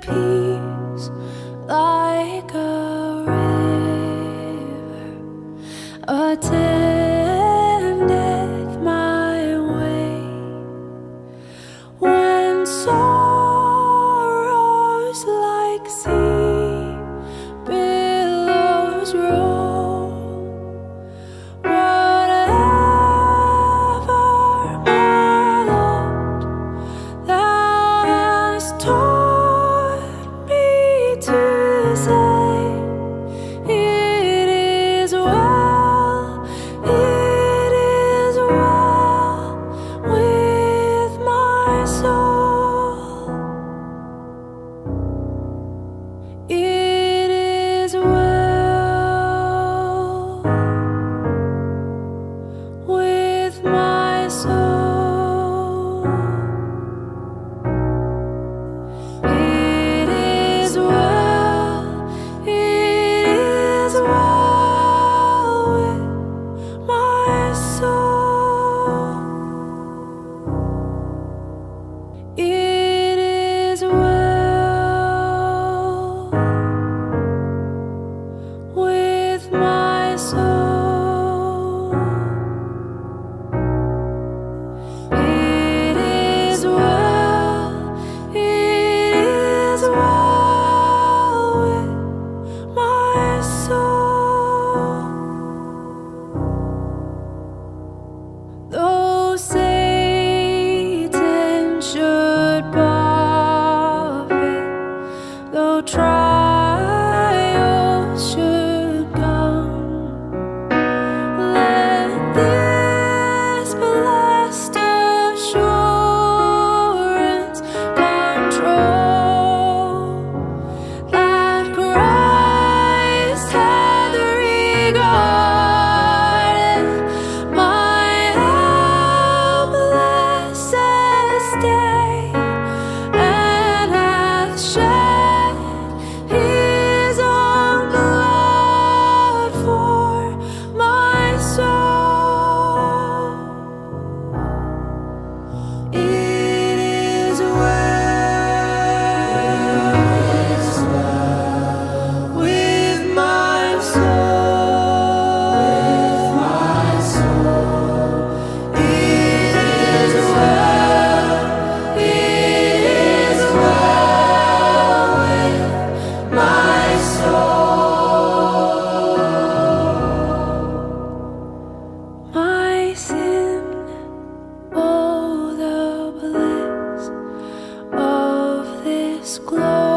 peace like a river attendeth my way. When sorrows like sea billows roll, whatever, my Lord, thou hast taught me to say, it is well, it is well with my soul. It is well with my soul. It is well, it is well with my soul. It is well with my soul. It is well, it is well with my soul. Though Satan should buffet, though trials should come, let this blessed assurance control, that Christ hath regarded my helpless estate, and hath shed his own blood for my soul. It is well with my soul. It is well, it is well with my soul. My sin, oh, the bliss of this glory.